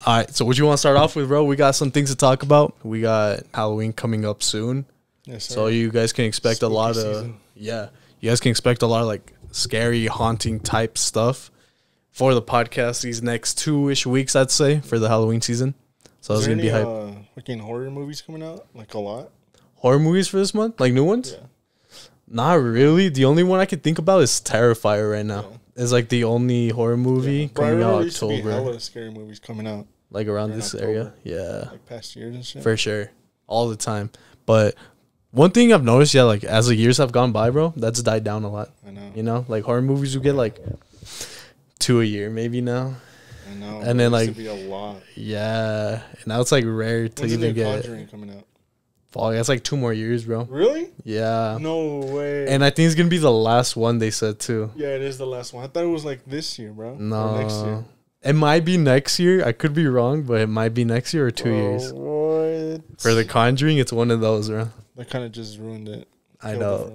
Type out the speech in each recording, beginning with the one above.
All right, so what you want to start off with, bro? We got some things to talk about. We got Halloween coming up soon. Yes, sir. So you guys can expect a lot of you guys can expect a lot of like scary, haunting type stuff for the podcast these next 2-ish weeks, I'd say, for the Halloween season. So it's gonna be hype. Fucking horror movies coming out, like a lot. Horror movies for this month, like new ones? Yeah. Not really. The only one I could think about is Terrifier right now. Yeah. It's like the only horror movie coming out in October. There hella scary movies coming out. Like around this area, yeah. Like past years and shit. For sure, all the time. But one thing I've noticed, like as the years have gone by, bro, that's died down a lot. I know. You know, like horror movies, we get like 2 a year, maybe now. I know. And then like, be a lot. Yeah, and now it's like rare to even get. Conjuring coming out? Fall. That's like 2 more years, bro. Really? Yeah. No way. And I think it's gonna be the last one. They said too. Yeah, it is the last one. I thought it was like this year, bro. No. Or next year. It might be next year. I could be wrong, but it might be next year or 2 years. What? For The Conjuring, it's one of those, bro. That kind of just ruined it. I know.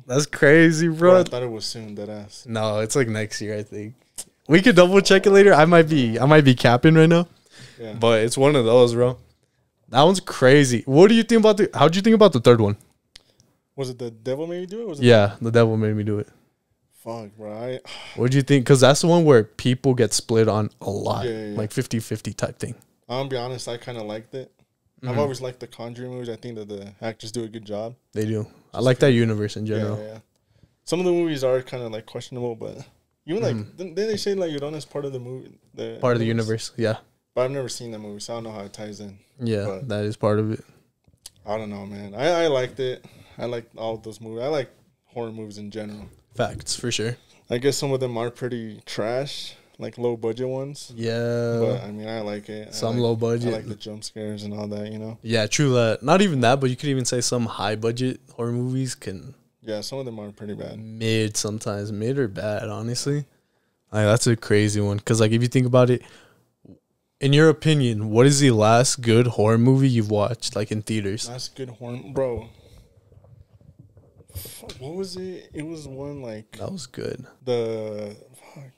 That's crazy, bro. I thought it was soon, that ass. No, it's like next year, I think. We could double check it later. I might be capping right now. Yeah. But it's one of those, bro. That one's crazy. What do you think about how'd you think about the third one? Was it The Devil Made Me Do It? The Devil Made Me Do It. Fuck, bro. What do you think? Because that's the one where people get split on a lot. Yeah. Like 50-50 type thing. I'm going to be honest, I kind of liked it. I've always liked the Conjuring movies. I think that the actors do a good job. They do. I like that universe in general. Yeah. Some of the movies are kind of like questionable, but even like, then they say like Llorona's part of the movie. Part of the universe, yeah. But I've never seen that movie, so I don't know how it ties in. Yeah, but that is part of it. I don't know, man. I liked it. I like all of those movies. I like horror movies in general. Facts, for sure. I guess some of them are pretty trash, like low budget ones. Yeah. But I mean, I like it. Some low budget. I like the jump scares and all that, you know? Yeah, true that. Not even that, but you could even say some high budget horror movies can. Yeah, some of them are pretty bad. Mid sometimes. Mid or bad, honestly. Like, that's a crazy one. Because, like, if you think about it, in your opinion, what is the last good horror movie you've watched, like, in theaters? Last good horror... Bro. What was it? It was one, like... That was good.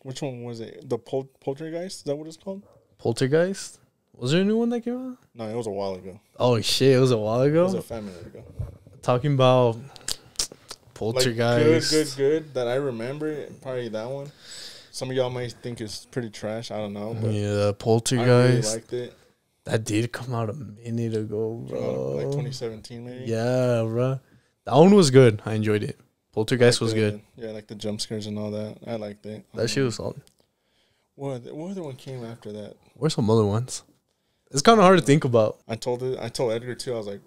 Which one was it? The Poltergeist? Is that what it's called? Poltergeist? Was there a new one that came out? No, it was a while ago. Oh, shit. It was a while ago? It was a family ago. Talking about Poltergeist. Like good that I remember. Probably that one. Some of y'all might think it's pretty trash. I don't know. But yeah, Poltergeist. I really liked it. That did come out a minute ago, bro. Like 2017, maybe? Yeah, bro. That one was good. I enjoyed it. Poltergeist was good. Yeah, like the jump scares and all that. I liked it. That shit was solid. What other one came after that? Where's some other ones? It's kind of hard to think about. I told Edgar, too. I was like,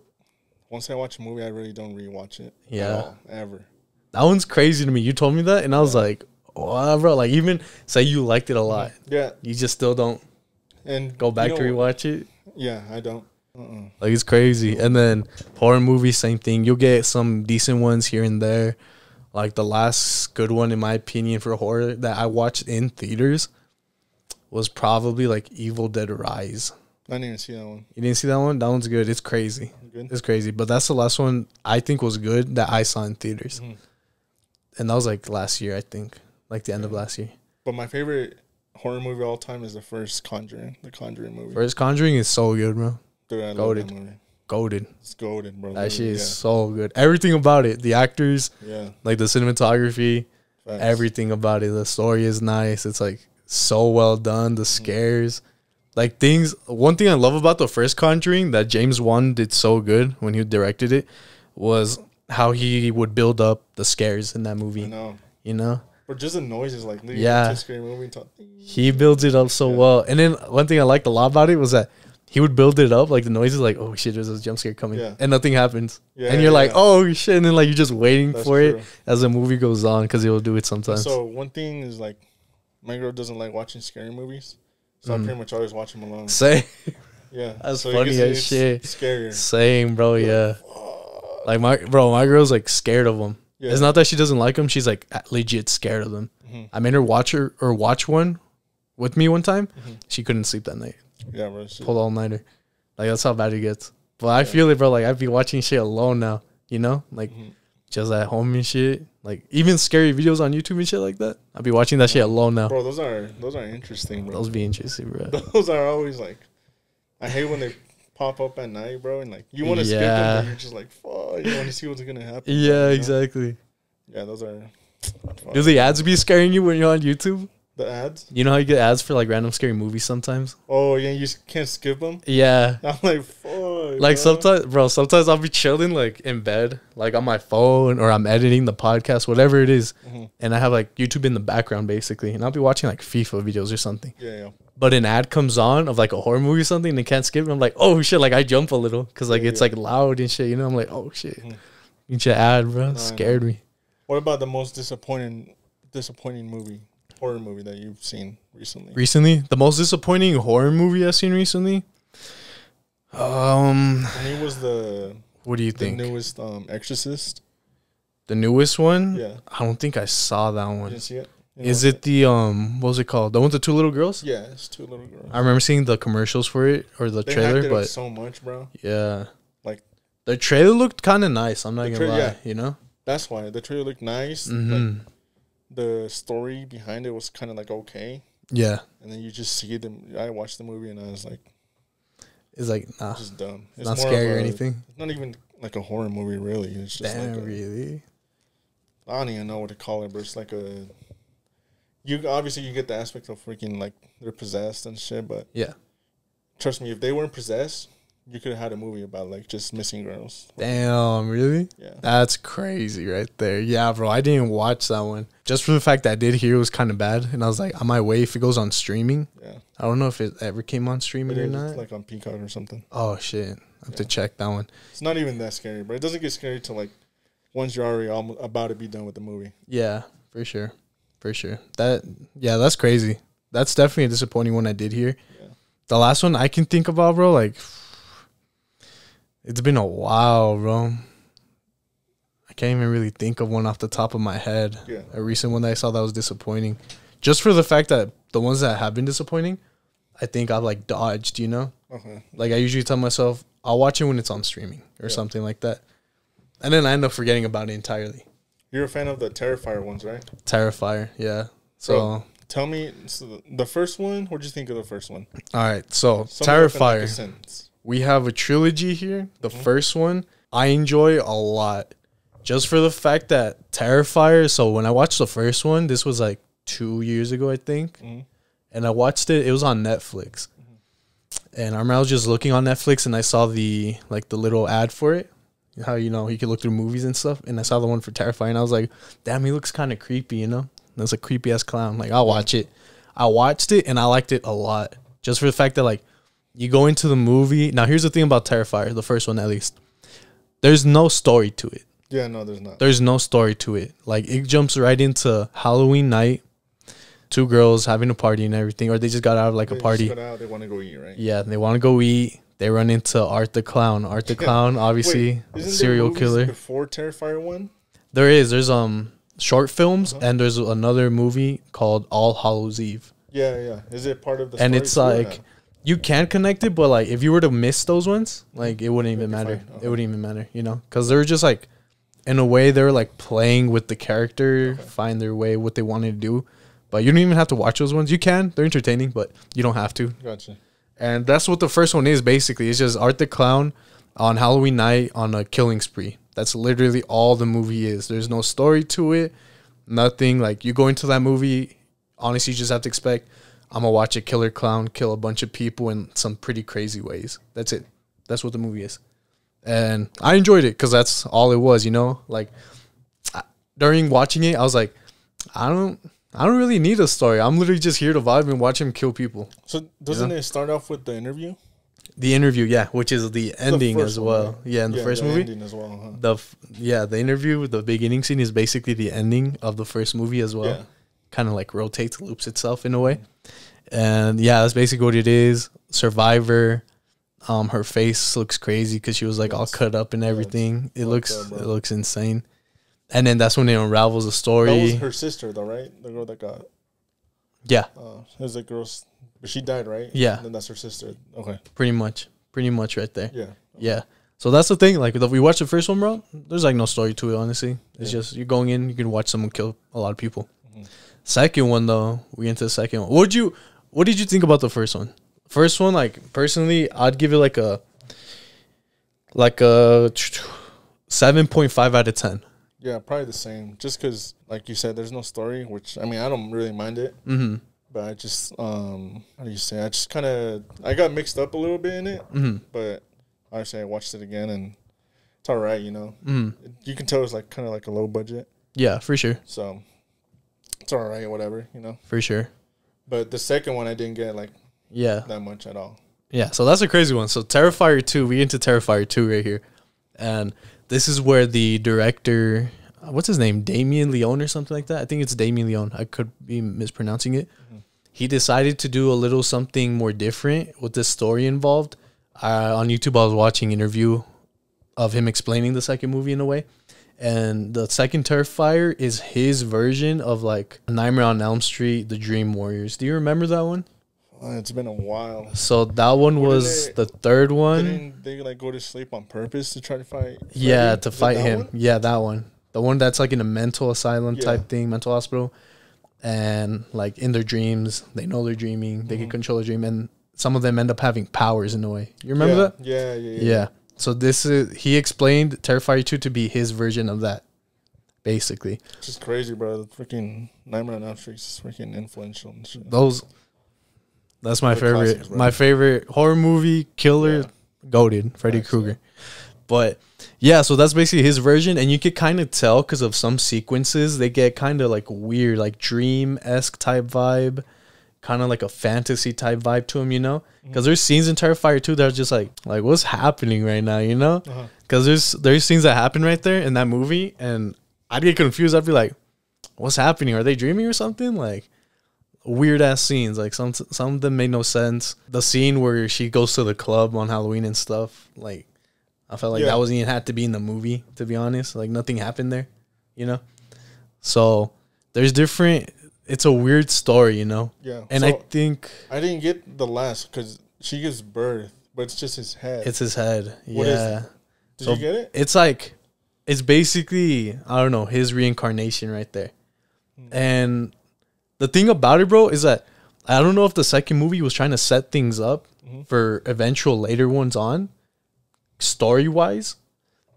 once I watch a movie, I really don't rewatch it. Yeah. At all, ever. That one's crazy to me. You told me that, and I was like... Wow, bro. Like, even say you liked it a lot. Yeah. You just still don't go back to rewatch it. Yeah, I don't. Like, it's crazy. And then horror movies, same thing. You'll get some decent ones here and there. Like, the last good one, in my opinion, for horror that I watched in theaters was probably, like, Evil Dead Rise. I didn't even see that one. You didn't see that one? That one's good. It's crazy. Good. It's crazy. But that's the last one I think was good that I saw in theaters. And that was, like, last year, I think. Like the end of last year. But my favorite horror movie of all time is the first Conjuring. The Conjuring movie. First Conjuring is so good, bro. Dude, I love that movie. Goated. It's goated, bro. That shit is so good. Everything about it. The actors. Yeah. Like the cinematography. Facts. Everything about it. The story is nice. It's like so well done. The scares. Like things. One thing I love about the first Conjuring that James Wan did so good when he directed it was how he would build up the scares in that movie. I know. You know? Or just the noises, like scary movie. He builds it up so well. And then one thing I liked a lot about it was that he would build it up, like the noises, like, oh shit, there's a jump scare coming. Yeah. And nothing happens. Yeah, and you're like, oh shit. And then like you're just waiting for it as the movie goes on because he'll do it sometimes. So one thing is like, my girl doesn't like watching scary movies. So I pretty much always watch them alone. Same. Yeah. That's funny as shit. Scarier. Same, bro. Yeah. Like my girl's like scared of them. Yeah. It's not that she doesn't like them. She's like legit scared of them. I made her watch one with me one time. She couldn't sleep that night. Yeah, bro. Pulled all nighter. Like that's how bad it gets. But I feel it, bro. Like I'd be watching shit alone now. You know, like just at home and shit. Like even scary videos on YouTube and shit like that. I'd be watching that shit alone now. Bro, those are interesting, bro. Those be interesting, bro. Those are always like I hate when they pop up at night, bro, and like you want to skip them, but you're just like, fuck, you want to see what's gonna happen. Yeah, exactly. Yeah, those are. Do the ads be scaring you when you're on YouTube? The ads? You know how you get ads for like random scary movies sometimes? Oh yeah, you can't skip them. Yeah. I'm like, fuck. Like sometimes I'll be chilling like in bed, like on my phone, or I'm editing the podcast, whatever it is, and I have like YouTube in the background basically, and I'll be watching like FIFA videos or something. Yeah. But an ad comes on of like a horror movie or something, and they can't skip it. I'm like, oh shit! Like I jump a little because like it's like loud and shit. You know, I'm like, oh shit! Each ad, bro, scared me. What about the most disappointing horror movie that you've seen recently? Recently, the most disappointing horror movie I've seen recently. And it was the. What do you think? The newest Exorcist. The newest one? Yeah. I don't think I saw that one. You didn't see it? Is it the what was it called? The one with the two little girls? Yeah, it's two little girls. I remember seeing the commercials for it or the trailer, but so much, bro. Yeah. Like the trailer looked kind of nice. I'm not gonna lie, you know. That's why the trailer looked nice. Like, the story behind it was kind of like okay. Yeah. And then you just see them. I watched the movie and I was like, it's like nah, it's just dumb. It's not scary or anything. It's not even like a horror movie, really. It's just really. I don't even know what to call it, but it's like a. You obviously you get the aspect of freaking like they're possessed and shit, but yeah, trust me, if they weren't possessed, you could have had a movie about like just missing girls. Damn, really? Yeah, that's crazy right there. Yeah, bro, I didn't watch that one just for the fact that I did hear it was kind of bad, and I was like, I might wait if it goes on streaming. Yeah, I don't know if it ever came on streaming or not. It's like on Peacock or something. Oh shit, I have to check that one. It's not even that scary, but it doesn't get scary till like once you're already about to be done with the movie. Yeah, for sure. For sure. That's crazy. That's definitely a disappointing one I did hear. Yeah. The last one I can think about, bro, like, it's been a while, bro. I can't even really think of one off the top of my head. Yeah. A recent one that I saw that was disappointing. Just for the fact that the ones that have been disappointing, I think I've, like, dodged, you know? Okay. Like, I usually tell myself, I'll watch it when it's on streaming or something like that. And then I end up forgetting about it entirely. You're a fan of the Terrifier ones, right? Terrifier, yeah. So bro, tell me the first one. What did you think of the first one? All right, so Terrifier. We have a trilogy here. The first one I enjoy a lot, just for the fact that Terrifier. So when I watched the first one, this was like 2 years ago, I think, and I watched it. It was on Netflix, and I remember I was just looking on Netflix, and I saw the little ad for it. How, you know, you can look through movies and stuff. And I saw the one for Terrifier, and I was like, damn, he looks kind of creepy, you know? That's a creepy-ass clown. Like, I'll watch it. I watched it, and I liked it a lot. Just for the fact that, like, you go into the movie. Now, here's the thing about Terrifier, the first one at least. There's no story to it. Yeah, no, there's not. There's no story to it. Like, it jumps right into Halloween night. Two girls having a party and everything. Or they just got out of, like, a party. They want to go eat, right? Yeah, they want to go eat. They run into Art the Clown. Art the Clown, obviously, serial killer. Before Terrifier one, there's short films, and there's another movie called All Hallows Eve. Yeah. Is it part of the? And it's like you can connect it, but like if you were to miss those ones, like it wouldn't even matter. It wouldn't even matter, you know, because they're just like, in a way, they're like playing with the character, find their way, what they wanted to do. But you don't even have to watch those ones. You can; they're entertaining, but you don't have to. Gotcha. And that's what the first one is, basically. It's just Art the Clown on Halloween night on a killing spree. That's literally all the movie is. There's no story to it, nothing. Like, you go into that movie, honestly, you just have to expect, I'm going to watch a killer clown kill a bunch of people in some pretty crazy ways. That's it. That's what the movie is. And I enjoyed it because that's all it was, you know? Like, during watching it, I was like, I don't really need a story. I'm literally just here to vibe and watch him kill people. So doesn't it start off with the interview? The interview, yeah, which is the ending as well. One, right? Yeah, in the first movie. Ending as well, huh? The interview, the beginning scene is basically the ending of the first movie as well. Yeah. Kind of like rotates, loops itself in a way. And yeah, that's basically what it is. Survivor. Her face looks crazy because she was like all cut up and everything. It looks insane. And then that's when it unravels the story. That was her sister, though, right? The girl that got. Yeah. It was a girl's. But she died, right? Yeah. And then that's her sister. Okay. Pretty much right there. Yeah. Okay. Yeah. So that's the thing. Like, if we watch the first one, bro, there's like no story to it, honestly. It's just you're going in, you can watch someone kill a lot of people. Second one, though, we into the second one. What did you think about the first one? First one, like personally, I'd give it like a 7.5 out of 10. Yeah, probably the same. Just because, like you said, there's no story, which, I mean, I don't really mind it. Mm-hmm. But I just, how do you say? I just kind of, I got mixed up a little bit in it. Mm-hmm. But obviously I watched it again, and it's all right, you know. Mm-hmm. You can tell it's like kind of like a low budget. Yeah, for sure. So it's all right, whatever, you know. For sure. But the second one, I didn't get like that much at all. Yeah, so that's a crazy one. So Terrifier 2, we get into Terrifier 2 right here. And this is where the director, what's his name? Damien Leone or something like that? I think it's Damien Leone. I could be mispronouncing it. Mm-hmm. He decided to do a little something more different with the story involved. On YouTube, I was watching an interview of him explaining the second movie in a way. And the second Terrifier is his version of like Nightmare on Elm Street, The Dream Warriors. Do you remember that one? It's been a while. So that one was the third one. Didn't they like go to sleep on purpose to try to fight Freddy? Yeah, to fight him. One? Yeah, that one. The one that's like in a mental asylum type thing, mental hospital. And like in their dreams, they know they're dreaming. They can control the dream. And some of them end up having powers in a way. You remember that? Yeah. So this is, he explained Terrifier 2 to be his version of that, basically. It's just crazy, bro. The freaking Nightmare on Elm Street is freaking influential and shit. That's my favorite. Classics, my favorite horror movie, killer, goated, Freddy Krueger. But yeah, so that's basically his version, and you could kind of tell because of some sequences they get kind of like weird, like dream-esque type vibe, kind of like a fantasy type vibe to him, you know? Because there's scenes in Terrifier 2 that are just like what's happening right now, you know? Because there's scenes that happen right there in that movie, and I'd get confused. I'd be like, what's happening? Are they dreaming or something? Like, weird ass scenes. Like some of them made no sense. The scene where she goes to the club on Halloween and stuff, like I felt like that wasn't even had to be in the movie, to be honest. Like nothing happened there, you know? So there's different, it's a weird story, you know? Yeah. And so I think I didn't get the last because she gives birth, but it's just his head. It's his head. What yeah. Did you get it? It's like, it's basically, I don't know, his reincarnation right there. And the thing about it, bro, is that I don't know if the second movie was trying to set things up for eventual later ones on, story-wise.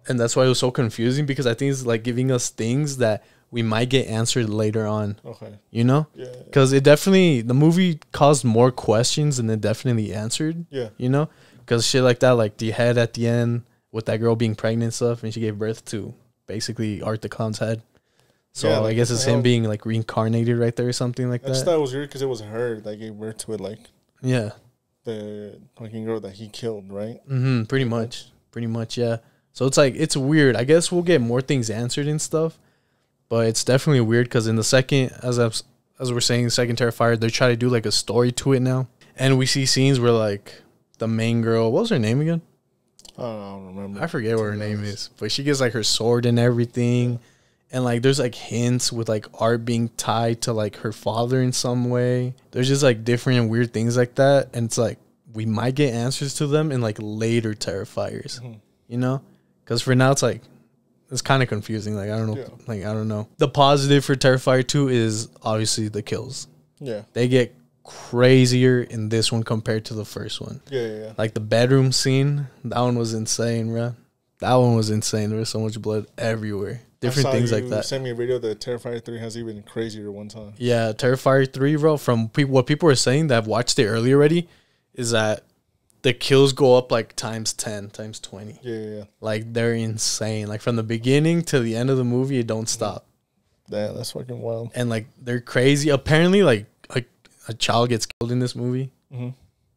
And that's why it was so confusing, because I think it's like giving us things that we might get answered later on. Okay. You know? Yeah. Because it definitely, the movie caused more questions than it definitely answered. Yeah. You know? Because shit like that, like the head at the end with that girl being pregnant and stuff, and she gave birth to basically Art the Clown's head. So yeah, I guess it's him being like reincarnated right there or something like that. I just thought it was weird because it was her that gave birth to it, like the fucking girl that he killed, right? Mm-hmm. Pretty much, yeah. So it's like, it's weird. I guess we'll get more things answered and stuff, but it's definitely weird because in the second, as we're saying, the second Terrifier, they're trying to do like a story to it now, and we see scenes where like the main girl, what was her name again? I don't remember. I forget what her name is, but she gets like her sword and everything. Yeah. And, like, there's, like, hints with, like, Art being tied to, like, her father in some way. There's just, like, different and weird things like that. And it's, like, we might get answers to them in, like, later Terrifiers. You know? Because for now, it's, like, it's kind of confusing. Like, I don't know. Yeah. Like, I don't know. The positive for Terrifier 2 is, obviously, the kills. Yeah. They get crazier in this one compared to the first one. Yeah. Like, the bedroom scene, that one was insane, bro. That one was insane. There was so much blood everywhere. Different things like that. Send me a video that Terrifier 3 has even crazier one time. Yeah, Terrifier 3, bro, from what people are saying that have watched it earlier already, is that the kills go up like times 10, times 20. Yeah. Like, they're insane. Like, from the beginning to the end of the movie, it don't stop. Yeah, that's fucking wild. And, like, they're crazy. Apparently, like a child gets killed in this movie.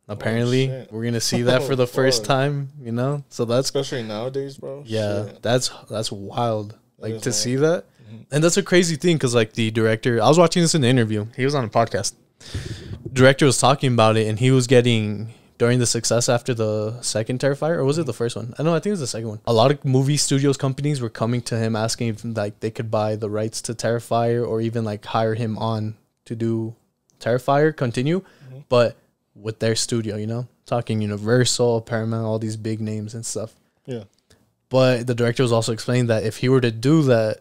Apparently, we're going to see that for the first time, you know? So that's... Especially nowadays, bro. Yeah, that's wild. Like, to see that. And that's a crazy thing because, like, the director... I was watching this in the interview. He was on a podcast. Director was talking about it, and he was getting... During the success after the second Terrifier, or was it the first one? I think it was the second one. A lot of movie studios companies were coming to him asking if, like, they could buy the rights to Terrifier or even, like, hire him on to do Terrifier, continue, but with their studio, you know? Talking Universal, Paramount, all these big names and stuff. Yeah. But the director was also explaining that if he were to do that,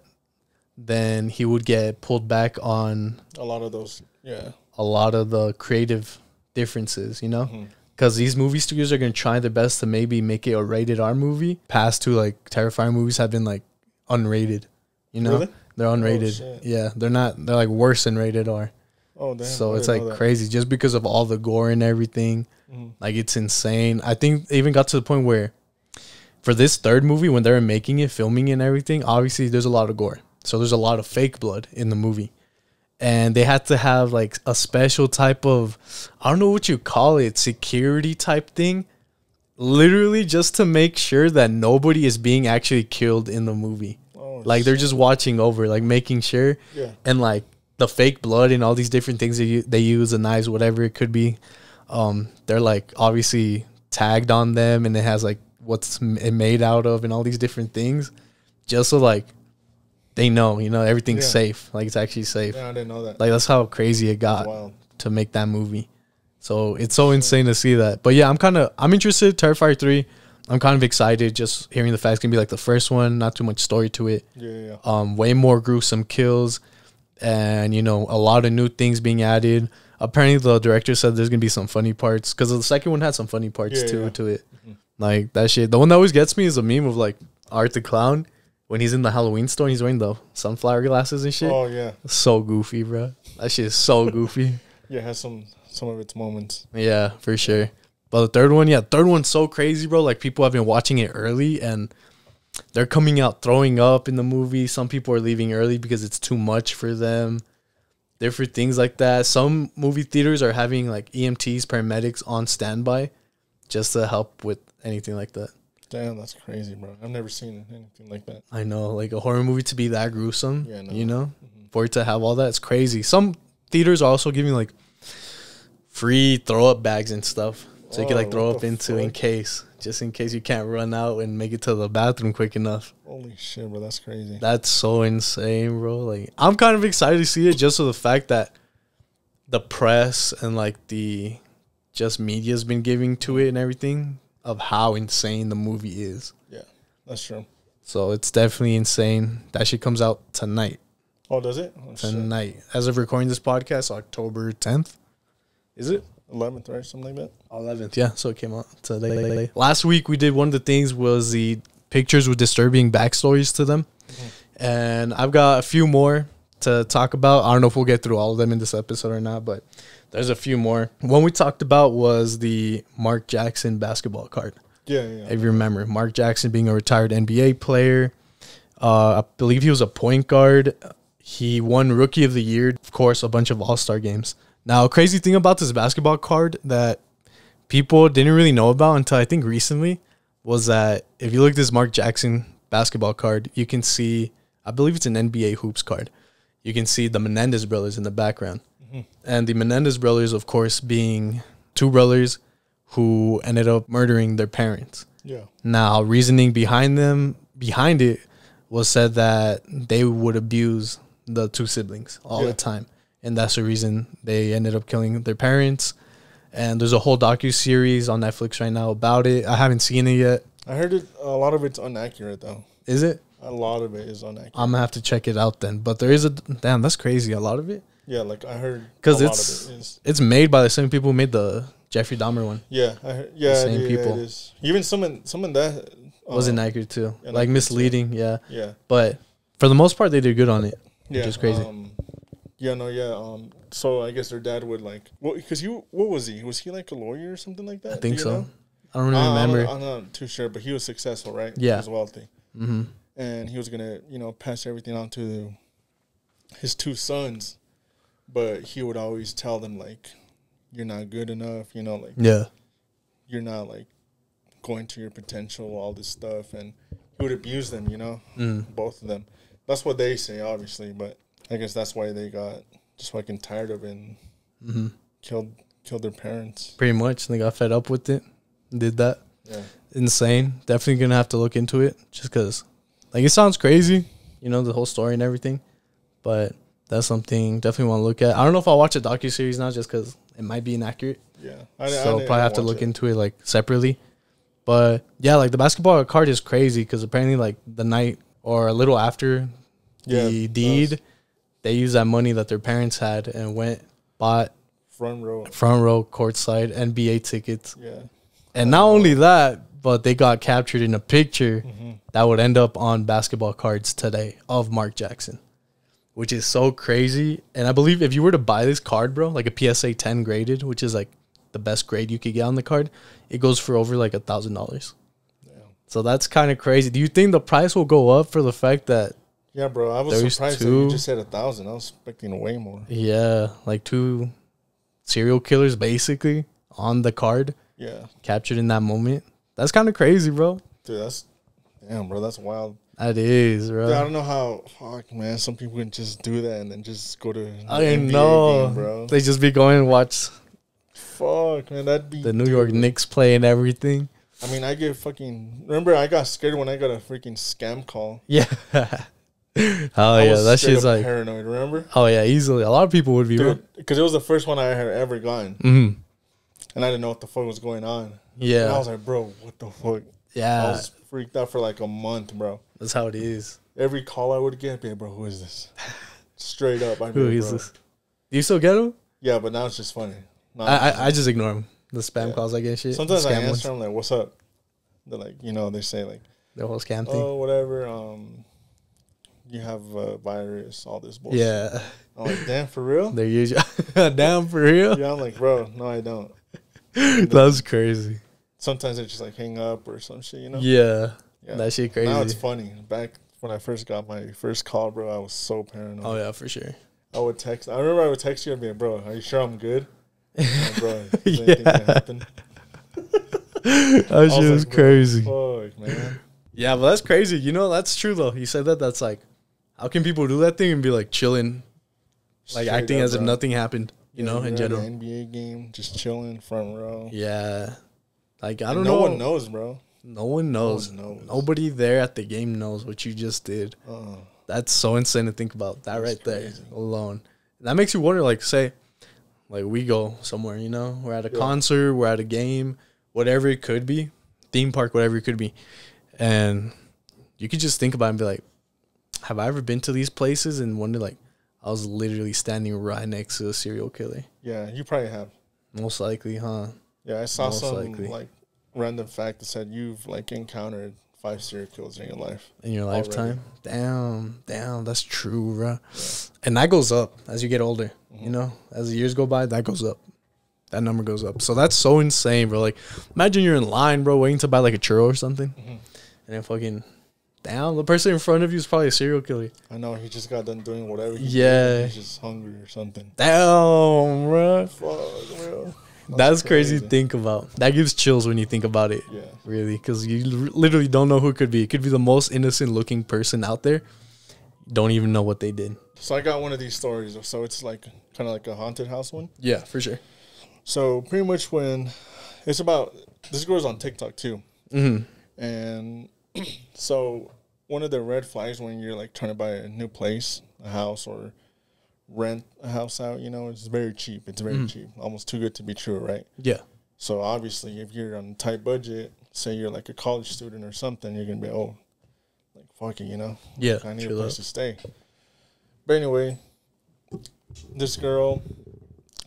then he would get pulled back on a lot of those, a lot of the creative differences, you know? because these movie studios are gonna try their best to maybe make it a rated R movie. Past two like Terrifier movies have been like unrated. You know, really? They're unrated. Oh, yeah, they're not. They're like worse than rated R. Oh damn! So it's like crazy just because of all the gore and everything. Like it's insane. I think it even got to the point where for this third movie, when they were making it, filming it and everything, obviously there's a lot of gore. So there's a lot of fake blood in the movie. And they had to have like a special type of, I don't know what you call it, security type thing. Literally just to make sure that nobody is being actually killed in the movie. Oh, like they're just watching over, like making sure. Yeah. And like the fake blood and all these different things they use, the knives, whatever it could be. They're like obviously tagged on them, and it has like what's it made out of and all these different things, just so like they know, you know, everything's safe. Like it's actually safe. Yeah, I didn't know that. Like that's how crazy it got to make that movie. So it's so insane to see that. But yeah, I'm interested. Terrifier 3, I'm kind of excited just hearing the facts. It's gonna be like the first one, not too much story to it. Yeah. Way more gruesome kills, and you know, a lot of new things being added. Apparently the director said there's gonna be some funny parts, because the second one had some funny parts to it. Like that shit. The one that always gets me is a meme of like Art the Clown when he's in the Halloween store and he's wearing the sunflower glasses and shit. Oh yeah, so goofy, bro. That shit is so goofy. Yeah, it has some of its moments. Yeah, for sure. But the third one's so crazy, bro. Like people have been watching it early and they're coming out throwing up in the movie. Some people are leaving early because it's too much for them. Different things like that. Some movie theaters are having like EMTs, paramedics on standby just to help with anything like that. Damn, that's crazy, bro. I've never seen anything like that. I know, like a horror movie to be that gruesome, you know, for it to have all that, it's crazy. Some theaters are also giving like free throw up bags and stuff, so you can like throw up into just in case you can't run out and make it to the bathroom quick enough. Holy shit, bro, that's crazy. That's so insane, bro. Like I'm kind of excited to see it just for the fact that the press and like the just media's been giving to it and everything of how insane the movie is. Yeah, that's true. So it's definitely insane. That shit comes out tonight. Oh, does it? Oh, tonight. Shit. As of recording this podcast, October 10th. Is it? 11th, right? Something like that? 11th, yeah. So it came out today. Last week, we did one of the things was the pictures with disturbing backstories to them. And I've got a few more to talk about. I don't know if we'll get through all of them in this episode or not, but there's a few more. One we talked about was the Mark Jackson basketball card. Yeah. If you remember, Mark Jackson being a retired NBA player. I believe he was a point guard. He won Rookie of the Year, of course, a bunch of All-Star games. Now, a crazy thing about this basketball card that people didn't really know about until I think recently was that if you look at this Mark Jackson basketball card, you can see, I believe it's an NBA hoops card. You can see the Melendez brothers in the background. And the Melendez brothers, of course, being two brothers who ended up murdering their parents. Yeah. Now, reasoning behind it was said that they would abuse the two siblings all the time. And that's the reason they ended up killing their parents. And there's a whole docuseries on Netflix right now about it. I haven't seen it yet. I heard it. A lot of it's inaccurate, though. Is it? A lot of it is inaccurate. I'm going to have to check it out then. But there is damn, that's crazy. A lot of it? Yeah, like I heard because it's made by the same people who made the Jeffrey Dahmer one. Yeah, I heard. Yeah, the same people. It is. Even some that was inaccurate too, like misleading. Too. Yeah. But for the most part, they did good on it. Which is crazy. So I guess their dad would like, because what was he? Was he like a lawyer or something like that? I think so. Know? I don't really remember. I'm not too sure, but he was successful, right? Yeah, he was wealthy. And he was gonna, pass everything on to his two sons. But he would always tell them, like, you're not good enough, like, you're not, like, going to your potential, all this stuff. And he would abuse them, both of them. That's what they say, obviously. But I guess that's why they got just fucking tired of it and killed their parents. Pretty much. They got fed up with it. Did that. Yeah. Insane. Definitely going to have to look into it just because, like, it sounds crazy, the whole story and everything. But that's something definitely want to look at. I don't know if I'll watch a docuseries now just because it might be inaccurate. Yeah. So I'll probably have to look into it, like, separately. But, yeah, like, the basketball card is crazy because apparently, like, the night or a little after the deed, they used that money that their parents had and bought Front row, courtside, NBA tickets. Yeah. And not only that, but they got captured in a picture that would end up on basketball cards today of Mark Jackson, which is so crazy. And I believe if you were to buy this card, bro, like a PSA 10 graded, which is like the best grade you could get on the card, it goes for over like $1,000. So that's kind of crazy. Do you think the price will go up for the fact that? Yeah, bro. I was surprised that you just said 1,000. I was expecting way more. Yeah, like 2 serial killers basically on the card. Yeah. Captured in that moment. That's kind of crazy, bro. Dude, damn, bro. That's wild. That is, bro. Dude, I don't know how. Fuck, man. Some people can just do that and then just go to. I know, game, bro. They just be going and watch. Fuck, man. That'd be the New York Knicks play and everything. I mean, I get fucking. Remember, I got scared when I got a freaking scam call. Yeah. Oh yeah, that shit's like paranoid. Remember? Oh yeah, easily. A lot of people would be, because it was the first one I had ever gotten, and I didn't know what the fuck was going on. Yeah, and I was like, bro, what the fuck? Yeah, I was freaked out for like a month, bro. That's how it is. Every call I would get, I'd be like, bro, who is this? Straight up, who is this? Do you still get them? Yeah, but now it's just funny. I just ignore them. The spam calls I get, shit. Sometimes I answer them like, "What's up?" They're like, they say like the whole scam thing. Oh, whatever. You have a virus, all this bullshit. Yeah. I'm like, damn, for real? They're usually damn, for real? Yeah, I'm like, bro, no, I don't. That's crazy. Sometimes they just like hang up or some shit, Yeah. That shit crazy. Now it's funny. Back when I first got my first call, bro, I was so paranoid. Oh, yeah, for sure. I remember I would text you and be like, bro, are you sure I'm good? Like, bro, is anything gonna happen? That shit was crazy. Fuck, man. Yeah, but that's crazy. That's true, though. You said that. That's like, how can people do that thing and be like chilling, like acting as if nothing happened, in general? An NBA game, just chilling, front row. Yeah. Like, I don't know. No one knows, bro. No one knows. Nobody there at the game knows what you just did. That's so insane to think about. That right there alone. That makes you wonder, like, say, like, we go somewhere, we're at a concert, we're at a game, whatever it could be, theme park, whatever it could be. And you could just think about it and be like, have I ever been to these places and wonder, like, I was literally standing right next to a serial killer? Yeah, you probably have. Most likely, huh? Yeah, I saw like, random fact that said you've, like, encountered 5 serial killers in your life. In your lifetime? Damn, that's true, bro. Yeah. And that goes up as you get older, As the years go by, that goes up. That number goes up. So that's so insane, bro. Like, imagine you're in line, bro, waiting to buy, like, a churro or something. And then fucking, the person in front of you is probably a serial killer. I know, he just got done doing whatever he did. He's just hungry or something. Damn, bro. Fuck, bro. That's crazy to think about. That gives chills when you think about it. Yeah. Really, because you literally don't know who it could be. It could be the most innocent-looking person out there. Don't even know what they did. So I got one of these stories. So it's like kind of like a haunted house one. Yeah, for sure. So pretty much when it's about, this girl's on TikTok too. And so one of the red flags when you're like trying to buy a new place, a house, or rent a house out, it's very cheap. It's very cheap. Almost too good to be true, right? Yeah. So obviously if you're on a tight budget, say you're like a college student or something, you're going to be, like, fuck it, Yeah. I need a place to stay. But anyway, this girl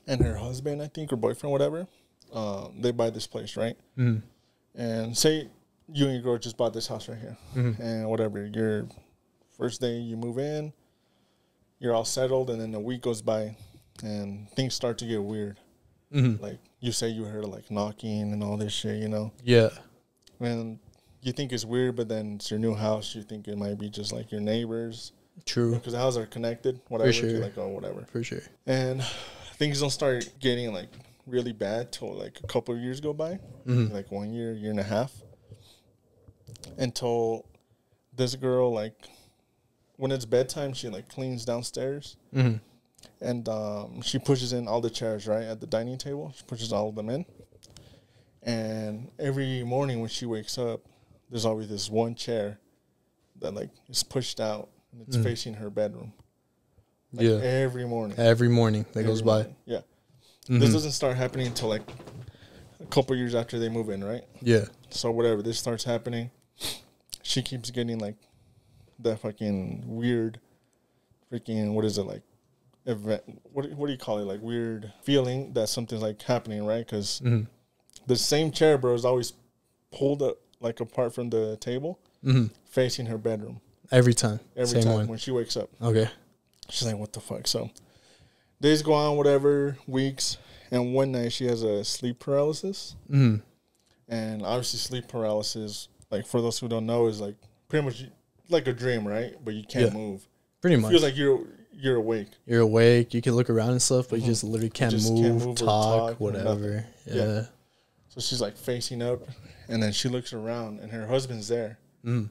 and her husband, I think, or boyfriend, whatever, they buy this place, right? And say you and your girl just bought this house right here. And whatever, your first day you move in, you're all settled, and then a week goes by, and things start to get weird. Like, you say you heard, like, knocking and all this shit, Yeah. And you think it's weird, but then it's your new house. You think it might be just, like, your neighbors. True. Because the houses are connected, whatever. For sure. You're like, oh, whatever. For sure. And things don't start getting, like, really bad till, like, a couple of years go by. Like, 1 year, year and a half. Until this girl, like, when it's bedtime, she, like, cleans downstairs. And she pushes in all the chairs, right, at the dining table. She pushes all of them in. And every morning when she wakes up, there's always this one chair that, like, is pushed out, and it's facing her bedroom. Like, every morning. Every morning that goes by. Yeah. This doesn't start happening until, like, a couple years after they move in, right? Yeah. So whatever, this starts happening. She keeps getting, like, that fucking weird freaking, what is it, like, event. What do you call it? Like weird feeling that something's like happening, right? Because the same chair, bro, is always pulled up like apart from the table, facing her bedroom. Every time. Every same time one. when she wakes up. Okay. She's like, what the fuck? So days go on, whatever, weeks, and one night she has a sleep paralysis. And obviously sleep paralysis, like for those who don't know, is like pretty much like a dream, right? But you can't move. Pretty much. It feels like you're awake. You're awake. You can look around and stuff, but you just literally can't move, talk, whatever. Yeah. So she's like facing up, and then she looks around, and her husband's there,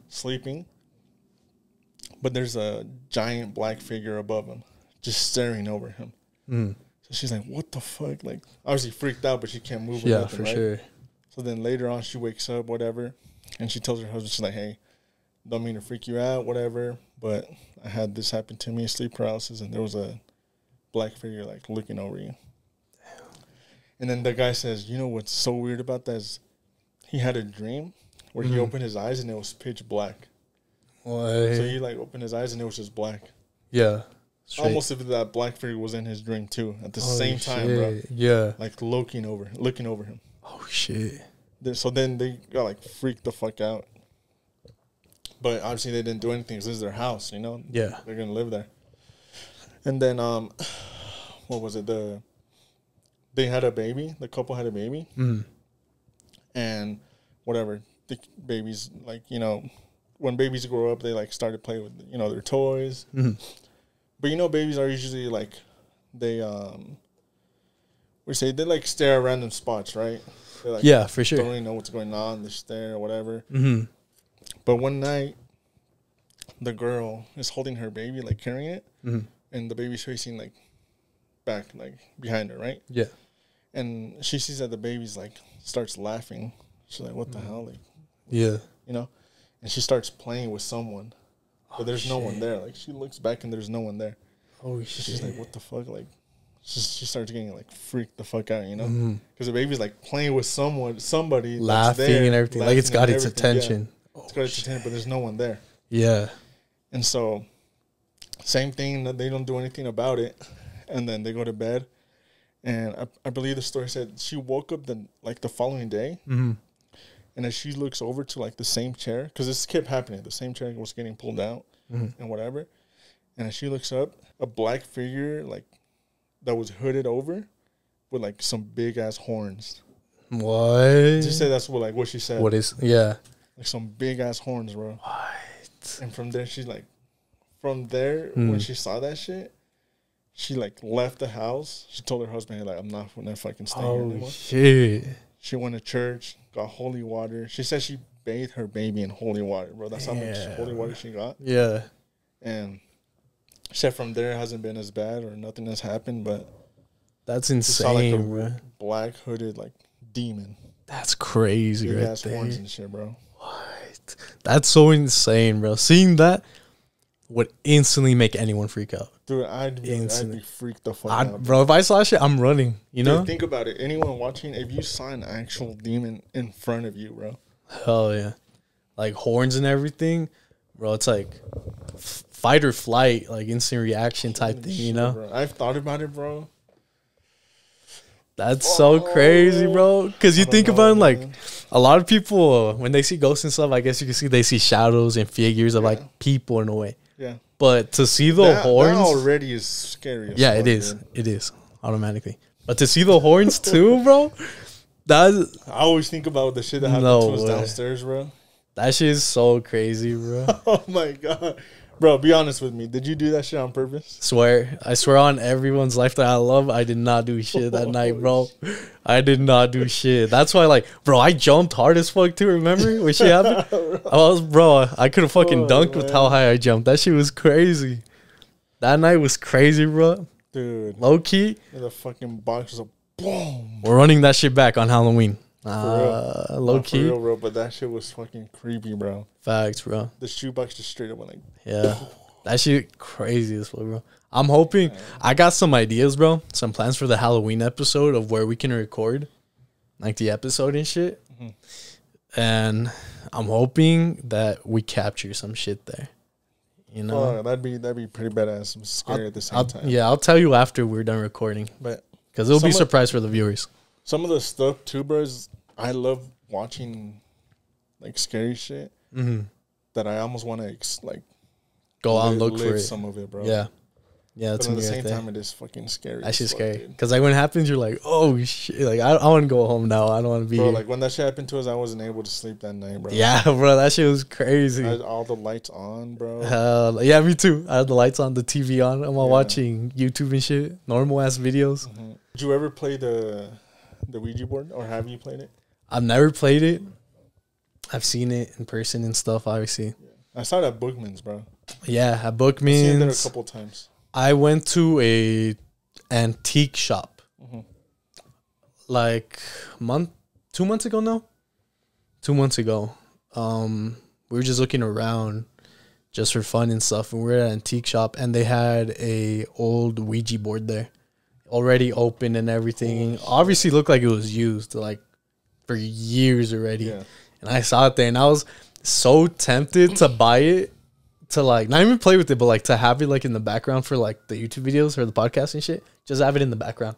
sleeping. But there's a giant black figure above him, just staring over him. So she's like, what the fuck? Like, obviously freaked out, but she can't move or nothing, right? Sure. So then later on, she wakes up, whatever, and she tells her husband, she's like, hey, don't mean to freak you out, whatever, but I had this happen to me, sleep paralysis, and there was a black figure, like, looking over you. Damn. And then the guy says, you know what's so weird about that is he had a dream where he opened his eyes, and it was pitch black. What? So he, like, opened his eyes, and it was just black. Yeah. Straight. Almost if that black figure was in his dream, too, at the same time, bro. Yeah. Like, looking over him. Oh, shit. So then they got, like, freaked the fuck out. But obviously they didn't do anything because this is their house, you know? Yeah. They're going to live there. And then, what was it? They had a baby. The couple had a baby. And whatever. The babies, like, you know, when babies grow up, they, like, start to play with, you know, their toys. But, you know, babies are usually, like, they, they, like, stare at random spots, right? Like, yeah, for sure. Don't really know what's going on. They stare or whatever. But one night, the girl is holding her baby, like carrying it, and the baby's facing like back, like behind her, right? Yeah. And she sees that the baby's like starts laughing. She's like, "What the hell?" Like, yeah, you know. And she starts playing with someone, but there's no one there. Like she looks back and there's no one there. Oh shit! She's like, "What the fuck?" Like, she starts getting like freaked the fuck out, you know, because the baby's like playing with somebody, laughing and everything, like it's got its attention. Yeah. It's got its attention, but there's no one there. Yeah. And so, same thing, that they don't do anything about it. And then they go to bed. And I believe the story said she woke up the following day. And then she looks over to like the same chair. Because this kept happening. The same chair was getting pulled out and whatever. And then she looks up. A black figure like that was hooded over with like some big ass horns. What? She said that's what she said. What is, yeah. Like some big ass horns, bro. What? And from there, she's like, when she saw that shit, she like left the house. She told her husband, like, I'm not gonna fucking stay here anymore. Shit. She went to church, got holy water. She said she bathed her baby in holy water, bro. That's how much holy water she got. Yeah. And she said from there, it hasn't been as bad or nothing has happened, but that's insane, she saw like a bro. Black hooded like demon. That's crazy, big right ass there. horns and shit, bro. What? That's so insane, bro. Seeing that would instantly make anyone freak out. Dude, I'd be freaked the fuck out. Bro, if I saw shit, I'm running, you know? Dude, think about it. Anyone watching, if you saw an actual demon in front of you, bro. Hell yeah. Like horns and everything, bro, it's like fight or flight, like instant reaction type thing, you know? Bro. I've thought about it, bro. That's so crazy, bro. Because you think about it, like, a lot of people, when they see ghosts and stuff, I guess you can see they see shadows and figures of, like, people in a way. Yeah. But to see the horns... That already is scary. Yeah, it is. Dude. It is, automatically. But to see the horns, too, bro, that's... I always think about the shit that happened to us downstairs, bro. That shit is so crazy, bro. Oh, my God. Bro, be honest with me. Did you do that shit on purpose? I swear on everyone's life that I love, I did not do shit that night, bro. I did not do shit. That's why, like, bro, I jumped hard as fuck too. Remember when shit happened? I could have fucking dunked with how high I jumped. That shit was crazy. That night was crazy, bro. Dude. Low key. The fucking box was a boom. We're running that shit back on Halloween. Low key. For real, bro, but that shit was fucking creepy, bro. Facts, bro. The shoebox just straight up went like... Yeah. That shit crazy as fuck, bro. I'm hoping... I got some ideas, bro. Some plans for the Halloween episode of where we can record, like, the episode and shit. And I'm hoping that we capture some shit there. You know, that'd be pretty badass. And scary at the same time. Yeah, I'll tell you after we're done recording, but because it'll be a surprise for the viewers. Some of the stuff too, bros. I love watching like scary shit that I almost want to like go out and look for it. Some of it, bro. Yeah. Yeah, but at the same time, it is fucking scary. That shit's scary. Because, like, when it happens, you're like, oh, shit. Like, I want to go home now. I don't want to be bro, here. like, when that shit happened to us, I wasn't able to sleep that night, bro. Yeah, bro. That shit was crazy. I had all the lights on, bro. Yeah, me too. I had the lights on, the TV on. I'm watching YouTube and shit. Normal-ass videos. Did you ever play the Ouija board? Or have you played it? I've never played it. I've seen it in person and stuff, obviously. Yeah. I saw it at Bookman's, bro. Yeah, at Bookman's. I've seen it there a couple times. I went to a antique shop like 2 months ago now. 2 months ago. We were just looking around just for fun and stuff. And we were at an antique shop and they had a old Ouija board there. Already open and everything. Obviously looked like it was used like for years already. Yeah. And I saw it there and I was so tempted to buy it. To like not even play with it, but like to have it like in the background for like the YouTube videos or the podcast and shit. Just have it in the background.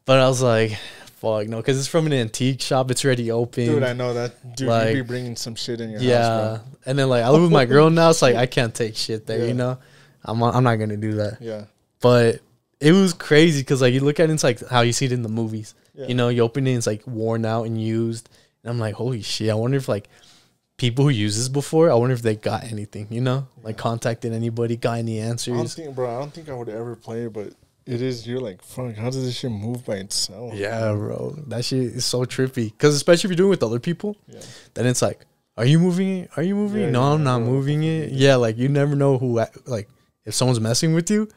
But I was like, fuck no, because it's from an antique shop. It's already open. Dude, I know that. Dude, like, you be bringing some shit in your house, bro. And then like I live with my girl now. It's like I can't take shit there. You know, I'm not gonna do that. Yeah. But it was crazy because like you look at it, it's like how you see it in the movies. Yeah. You know, you open it, it's like worn out and used. And I'm like, holy shit! I wonder if like people who use this before, I wonder if they got anything, you know? Like, contacted anybody, got any answers? I don't think I would ever play it, but it is, you're like, fuck, how does this shit move by itself? Yeah, bro. That shit is so trippy. Because especially if you're doing it with other people, then it's like, are you moving it? Are you moving it? No, I'm not moving it. Yeah, like, you never know who, like, if someone's messing with you,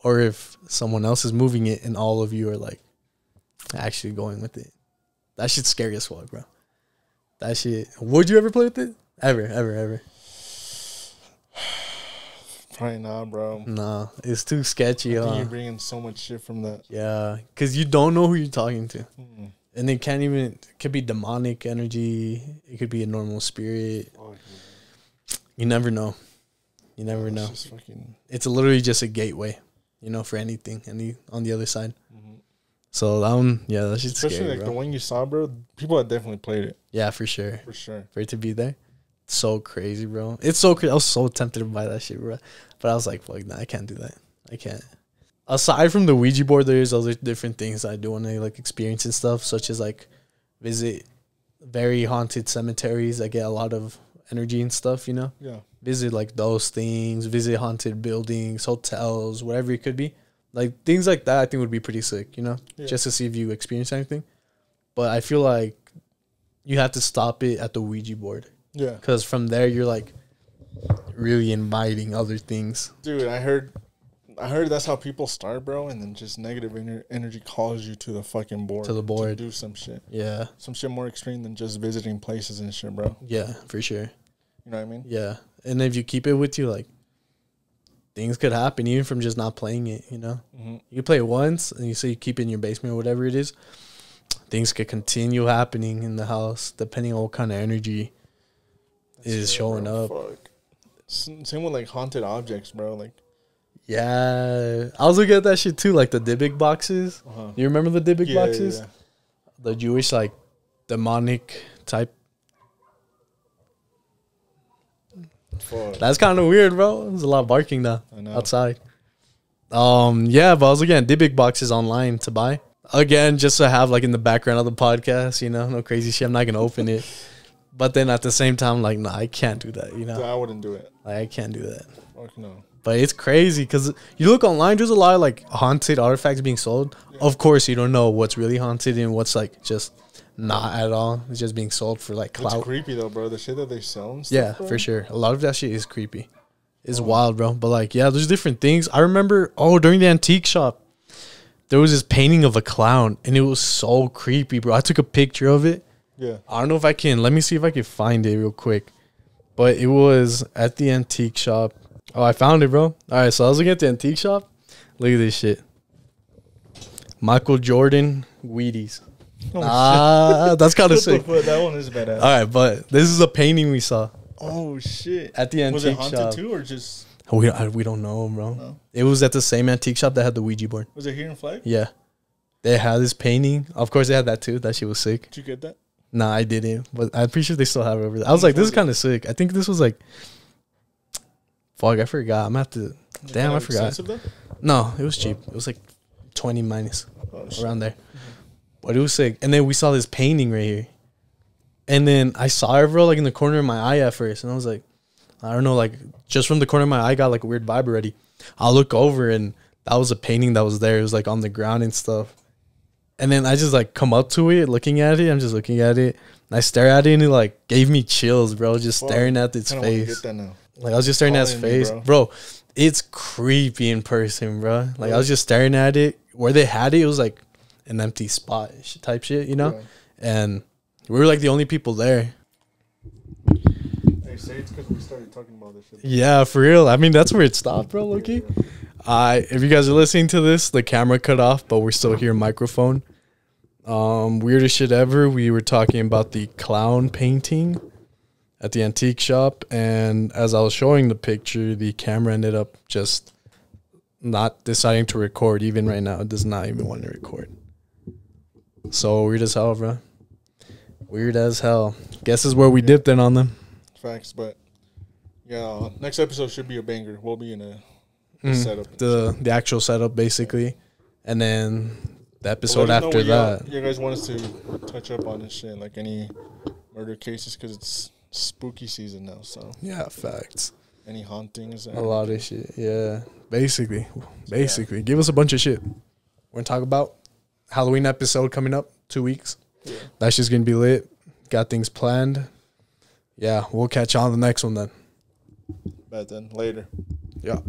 or if someone else is moving it and all of you are, like, actually going with it. That shit's scary as fuck, bro. That shit. Would you ever play with it? Ever? Probably not, bro. Nah, it's too sketchy. I think you're bringing so much shit from that. Yeah, because you don't know who you're talking to. And it can't even, it could be demonic energy. It could be a normal spirit. You never know. You never know. It's literally just a gateway, you know, for anything. On the other side. So that one, yeah, that shit's especially scary, like bro. The one you saw, bro. People have definitely played it. Yeah, for sure. For it to be there, it's so crazy, bro. It's so crazy. I was so tempted to buy that shit, bro. But I was like, fuck, nah, I can't do that. I can't. Aside from the Ouija board, there's other different things I do want to like experience and stuff, such as like visit very haunted cemeteries. I get a lot of energy and stuff, you know. Yeah. Visit like those things. Visit haunted buildings, hotels, whatever it could be. Like, things like that I think would be pretty sick, you know? Yeah. Just to see if you experience anything. But I feel like you have to stop it at the Ouija board. Yeah. Because from there, you're, like, really inviting other things. Dude, I heard that's how people start, bro. And then just negative energy calls you to the fucking board. To the board. To do some shit. Yeah. Some shit more extreme than just visiting places and shit, bro. Yeah, for sure. You know what I mean? Yeah. And if you keep it with you, like, things could happen even from just not playing it, you know? You play it once and you say you keep it in your basement or whatever it is. Things could continue happening in the house depending on what kind of energy is showing up. Fuck. Same with like haunted objects, bro. Like, yeah. I was looking at that shit too, like the Dybbuk boxes. You remember the Dybbuk boxes? Yeah. The Jewish, like, demonic type. Fuck. That's kind of weird, bro. There's a lot of barking now outside. Yeah, but I was looking at Dybbuk boxes online to buy. Again, just to have like in the background of the podcast, you know, no crazy shit. I'm not gonna open it. But then at the same time, like, nah, I can't do that, you know. I wouldn't do it. Like, I can't do that. Fuck no. But it's crazy because you look online, there's a lot of like haunted artifacts being sold. Yeah. Of course, you don't know what's really haunted and what's like just not at all. It's just being sold for like clout. It's creepy though, bro. The shit that they sell and stuff, yeah, bro. For sure. A lot of that shit is creepy. It's wild, bro. But like, yeah, there's different things. I remember, during the antique shop, there was this painting of a clown and it was so creepy, bro. I took a picture of it. Yeah. I don't know if I can. Let me see if I can find it real quick. But it was at the antique shop. Oh, I found it, bro. All right, so I was looking at the antique shop. Look at this shit. Michael Jordan Wheaties. That's kind of sick. That one is badass. All right, but this is a painting we saw. Oh, shit. At the antique shop. Was it haunted too or just... We don't know, bro. No. It was at the same antique shop that had the Ouija board. Was it here in Flag? Yeah. They had this painting. Of course, they had that too. That shit was sick. Did you get that? Nah, I didn't. But I'm pretty sure they still have it over there. I was like, this is kind of sick. I think this was like... Fuck, I forgot. I'm going to have to... Damn, I forgot. No, it was cheap. It was like 20 minus. Around there. But it was sick. And then we saw this painting right here. And then I saw it, bro, like in the corner of my eye at first. And I was like, I don't know, like just from the corner of my eye, got like a weird vibe already. I'll look over and that was a painting that was there. It was like on the ground and stuff. And then I just like come up to it, looking at it. I'm just looking at it. And I stare at it and it like gave me chills, bro. Just staring at its face. Like I was just staring at its face. Bro, it's creepy in person, bro. Like I was just staring at it. Where they had it, it was like an empty spot type shit, you know? Yeah. And we were like the only people there. Hey, say it's because we started talking about this shit. Yeah, for real. I mean, that's where it stopped, bro, Loki. If you guys are listening to this, the camera cut off, but we're still here, microphone. Weirdest shit ever. We were talking about the clown painting at the antique shop, and as I was showing the picture, the camera ended up just not deciding to record. Even right now, it does not even want to record. So weird as hell, bro. Weird as hell. Guess is where we dipped in on them. Facts, but yeah, next episode should be a banger. We'll be in a setup. The actual setup, basically. And then the episode after that. You guys want us to touch up on this shit, like any murder cases, because it's spooky season now, so. Yeah, facts. Any hauntings. A lot of shit, yeah. Basically. Yeah. Give us a bunch of shit. We're going to talk about Halloween episode coming up, 2 weeks. Yeah. That's just going to be lit. Got things planned. Yeah, we'll catch you on the next one then. Bet then. Later. Yeah.